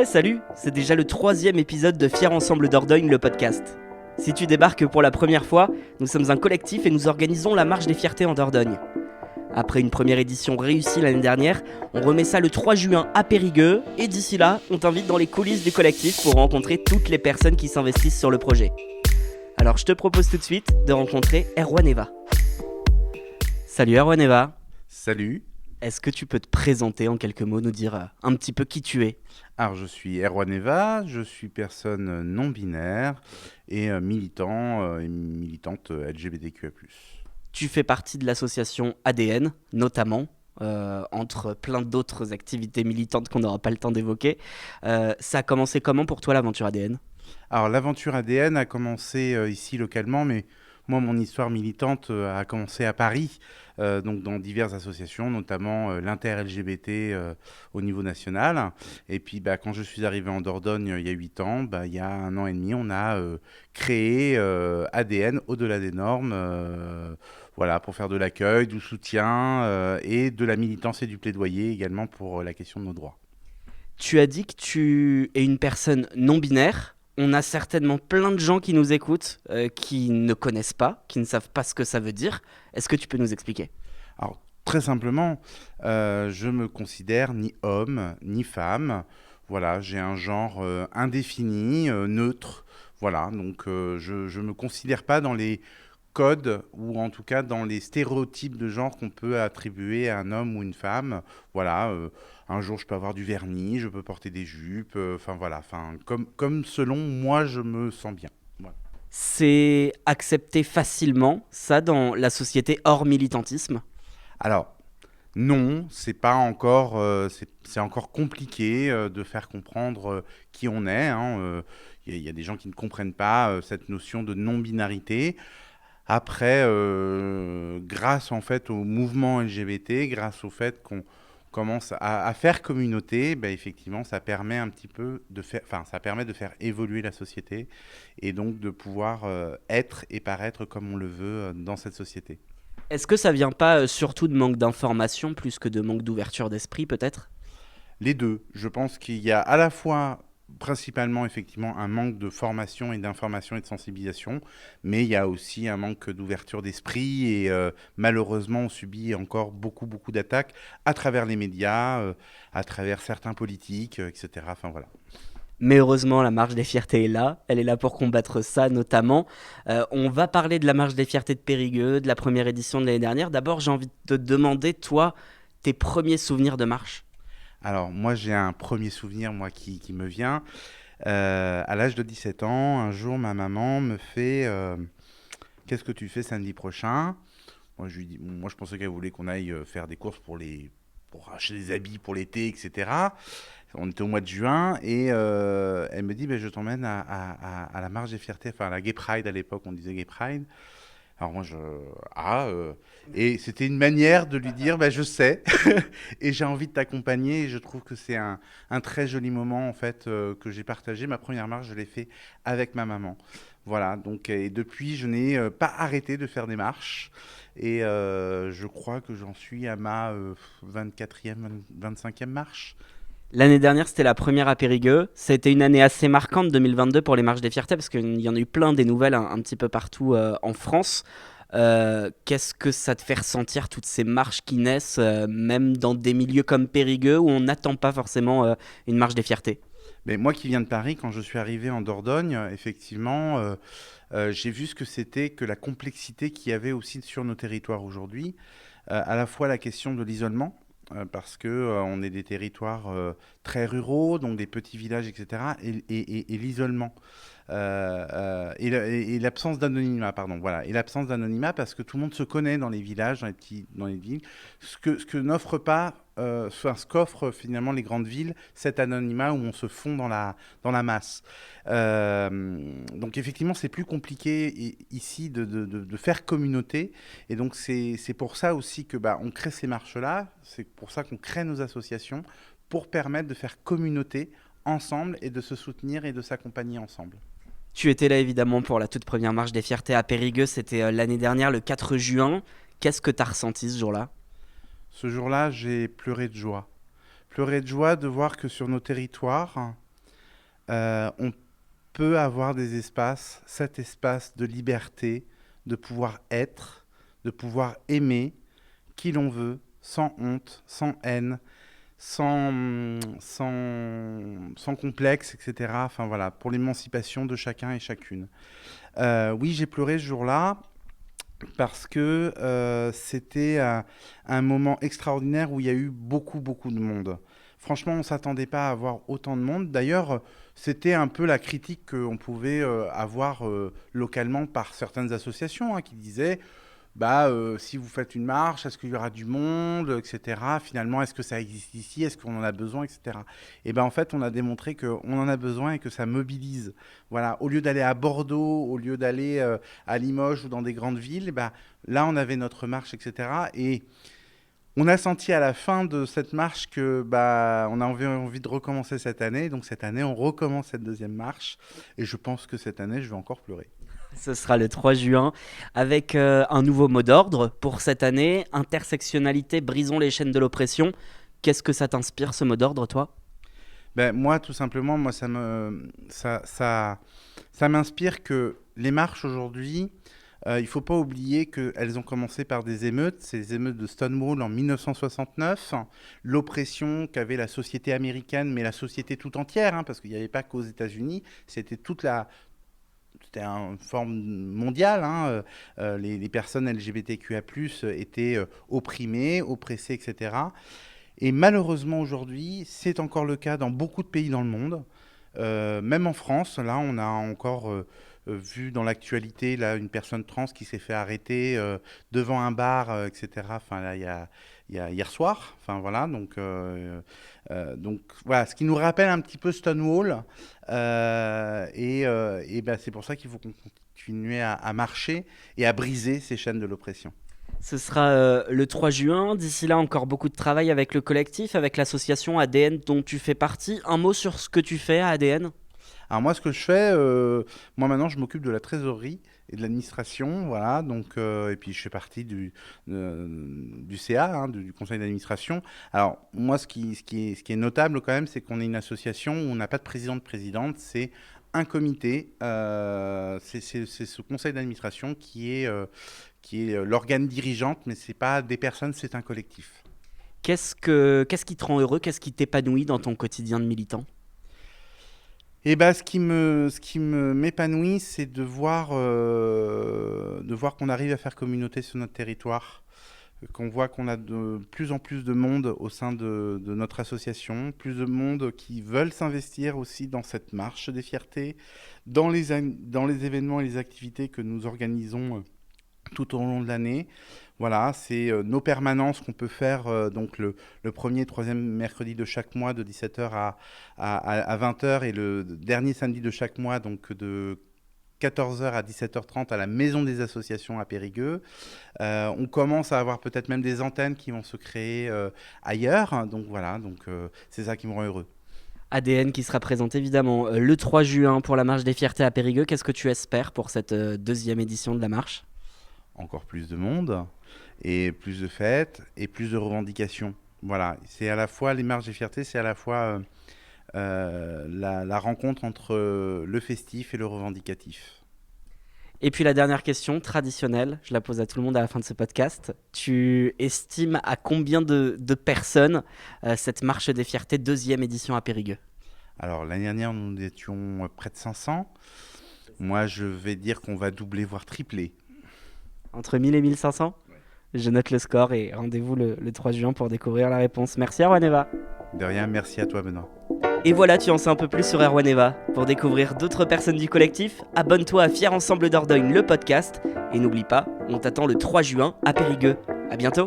Salut, c'est déjà le 3e épisode de Fier Ensemble Dordogne, le podcast. Si tu débarques pour la première fois, nous sommes un collectif et nous organisons la Marche des Fiertés en Dordogne. Après une première édition réussie l'année dernière, on remet ça le 3 juin à Périgueux, et d'ici là, on t'invite dans les coulisses du collectif pour rencontrer toutes les personnes qui s'investissent sur le projet. Alors je te propose tout de suite de rencontrer Erwan Eva. Salut Erwan Eva. Salut, Est-ce que tu peux te présenter en quelques mots, nous dire un petit peu qui tu es ? alors je suis Erwan Eva, je suis personne non binaire et militant et militante LGBTQIA+. Tu fais partie de l'association ADN, notamment, entre plein d'autres activités militantes qu'on n'aura pas le temps d'évoquer. Ça a commencé comment pour toi l'aventure ADN ? Alors l'aventure ADN a commencé ici localement, mais moi mon histoire militante a commencé à Paris, donc dans diverses associations, notamment l'inter-LGBT au niveau national. Et puis quand je suis arrivé en Dordogne il y a 8 ans, il y a 1 an et demi, on a créé ADN au-delà des normes, voilà, pour faire de l'accueil, du soutien et de la militance et du plaidoyer également pour la question de nos droits. Tu as dit que tu es une personne non binaire. On a certainement plein de gens qui nous écoutent, qui ne connaissent pas, qui ne savent pas ce que ça veut dire. Est-ce que tu peux nous expliquer ? Alors, très simplement, je me considère ni homme, ni femme. Voilà, j'ai un genre indéfini, neutre. Voilà, donc je ne me considère pas dans les codes ou en tout cas dans les stéréotypes de genre qu'on peut attribuer à un homme ou une femme. Voilà, un jour je peux avoir du vernis, je peux porter des jupes, voilà, comme selon moi je me sens bien. Voilà. C'est accepté facilement, ça, dans la société hors militantisme ? Alors, non, c'est pas encore, c'est encore compliqué de faire comprendre qui on est, hein. Y a des gens qui ne comprennent pas cette notion de non-binarité. Après, grâce en fait au mouvement LGBT, grâce au fait qu'on commence à faire communauté, effectivement, ça permet un petit peu de faire, ça permet de faire évoluer la société et donc de pouvoir être et paraître comme on le veut dans cette société. Est-ce que ça vient pas surtout de manque d'information plus que de manque d'ouverture d'esprit peut-être ? Les deux. Je pense qu'il y a à la fois principalement effectivement un manque de formation et d'information et de sensibilisation, mais il y a aussi un manque d'ouverture d'esprit et malheureusement on subit encore beaucoup d'attaques à travers les médias, à travers certains politiques, etc. Enfin voilà. Mais heureusement, la Marche des Fiertés est là. Elle est là pour combattre ça, notamment. On va parler de la Marche des Fiertés de Périgueux, de la première édition de l'année dernière. D'abord, j'ai envie de te demander, toi, tes premiers souvenirs de marche. Alors moi j'ai un premier souvenir moi qui me vient. À l'âge de 17 ans, un jour ma maman me fait qu'est-ce que tu fais samedi prochain? Moi je lui dis, moi je pensais qu'elle voulait qu'on aille faire des courses pour acheter des habits pour l'été, etc. On était au mois de juin et elle me dit je t'emmène à la Marche des Fiertés, enfin à la Gay Pride à l'époque on disait Gay Pride. Alors moi et c'était une manière de lui dire je sais et j'ai envie de t'accompagner et je trouve que c'est un très joli moment en fait que j'ai partagé. Ma première marche je l'ai fait avec ma maman. Voilà, donc et depuis je n'ai pas arrêté de faire des marches et je crois que j'en suis à ma 24e, 25e marche. L'année dernière, c'était la première à Périgueux. Ça a été une année assez marquante, 2022, pour les Marches des Fiertés, parce qu'il y en a eu plein des nouvelles un petit peu partout en France. Qu'est-ce que ça te fait ressentir, toutes ces marches qui naissent, même dans des milieux comme Périgueux, où on n'attend pas forcément une Marche des Fiertés ? Mais moi qui viens de Paris, quand je suis arrivé en Dordogne, effectivement, j'ai vu ce que c'était que la complexité qu'il y avait aussi sur nos territoires aujourd'hui, à la fois la question de l'isolement, parce que on est des territoires très ruraux, donc des petits villages, etc., et l'isolement. Et l'absence d'anonymat, pardon, voilà, et l'absence d'anonymat parce que tout le monde se connaît dans les villages, dans les villes, ce que n'offre pas, ce qu'offrent finalement les grandes villes, cet anonymat où on se fond dans la masse. Donc effectivement, c'est plus compliqué ici de faire communauté, et donc c'est pour ça aussi que on crée ces marches-là, c'est pour ça qu'on crée nos associations, pour permettre de faire communauté ensemble et de se soutenir et de s'accompagner ensemble. Tu étais là évidemment pour la toute première Marche des Fiertés à Périgueux, c'était l'année dernière, le 4 juin. Qu'est-ce que tu as ressenti ce jour-là ? Ce jour-là, j'ai pleuré de joie. pleurer de joie de voir que sur nos territoires, on peut avoir cet espace de liberté, de pouvoir être, de pouvoir aimer qui l'on veut, sans honte, sans haine, sans complexe, etc. Enfin voilà, pour l'émancipation de chacun et chacune. Oui, j'ai pleuré ce jour-là parce que c'était un moment extraordinaire où il y a eu beaucoup, beaucoup de monde. Franchement, on ne s'attendait pas à avoir autant de monde. D'ailleurs, c'était un peu la critique qu'on pouvait avoir localement par certaines associations qui disaient si vous faites une marche, est-ce qu'il y aura du monde, etc. Finalement, est-ce que ça existe ici? Est-ce qu'on en a besoin, etc. Et en fait, on a démontré qu'on en a besoin et que ça mobilise. Voilà, au lieu d'aller à Bordeaux, au lieu d'aller à Limoges ou dans des grandes villes, là, on avait notre marche, etc. Et on a senti à la fin de cette marche que on a envie de recommencer cette année. Donc cette année, on recommence cette deuxième marche. Et je pense que cette année, je vais encore pleurer. Ce sera le 3 juin avec un nouveau mot d'ordre pour cette année, intersectionnalité, brisons les chaînes de l'oppression. Qu'est-ce que ça t'inspire, ce mot d'ordre, toi ? Moi, tout simplement, ça m'inspire que les marches aujourd'hui, il ne faut pas oublier qu'elles ont commencé par des émeutes. C'est les émeutes de Stonewall en 1969. L'oppression qu'avait la société américaine, mais la société tout entière, parce qu'il n'y avait pas qu'aux États-Unis, c'était c'était une forme mondiale. Les personnes LGBTQIA+, étaient opprimées, oppressées, etc. Et malheureusement, aujourd'hui, c'est encore le cas dans beaucoup de pays dans le monde. Même en France, là, on a encore vu dans l'actualité une personne trans qui s'est fait arrêter devant un bar, etc. Enfin, là, il y a hier soir. Enfin, voilà, donc voilà, ce qui nous rappelle un petit peu Stonewall. C'est pour ça qu'il faut qu'on continue à marcher et à briser ces chaînes de l'oppression. Ce sera le 3 juin. D'ici là, encore beaucoup de travail avec le collectif, avec l'association ADN dont tu fais partie. Un mot sur ce que tu fais à ADN ? Alors moi, ce que je fais, moi maintenant, je m'occupe de la trésorerie et de l'administration, voilà. Donc et puis je fais partie du CA, du conseil d'administration. Alors moi, ce qui est notable quand même, c'est qu'on est une association où on n'a pas de président de présidente. C'est un comité. C'est ce conseil d'administration qui est l'organe dirigeante, mais c'est pas des personnes, c'est un collectif. Qu'est-ce qui te rend heureux ? Qu'est-ce qui t'épanouit dans ton quotidien de militant ? Ce qui m'épanouit, c'est de voir qu'on arrive à faire communauté sur notre territoire, qu'on voit qu'on a de plus en plus de monde au sein de notre association, plus de monde qui veulent s'investir aussi dans cette marche des fiertés, dans les événements et les activités que nous organisons tout au long de l'année. Voilà, c'est nos permanences qu'on peut faire donc le premier et troisième mercredi de chaque mois de 17h à 20h et le dernier samedi de chaque mois donc de 14h à 17h30 à la Maison des Associations à Périgueux. On commence à avoir peut-être même des antennes qui vont se créer ailleurs. Donc voilà, c'est ça qui me rend heureux. ADN qui sera présente évidemment le 3 juin pour la Marche des Fiertés à Périgueux. Qu'est-ce que tu espères pour cette deuxième édition de la marche ? Encore plus de monde et plus de fêtes et plus de revendications. Voilà, c'est à la fois les marches des fiertés, c'est à la fois la rencontre entre le festif et le revendicatif. Et puis la dernière question, traditionnelle, je la pose à tout le monde à la fin de ce podcast. Tu estimes à combien de personnes cette marche des fiertés deuxième édition à Périgueux ? Alors l'année dernière, nous étions près de 500. Moi, je vais dire qu'on va doubler, voire tripler. Entre 1000 et 1500 ? Je note le score et rendez-vous le 3 juin pour découvrir la réponse. Merci Erwan Eva. De rien, merci à toi Benoît. Et voilà, tu en sais un peu plus sur Erwan Eva. Pour découvrir d'autres personnes du collectif, abonne-toi à Fier Ensemble Dordogne, le podcast. Et n'oublie pas, on t'attend le 3 juin à Périgueux. À bientôt.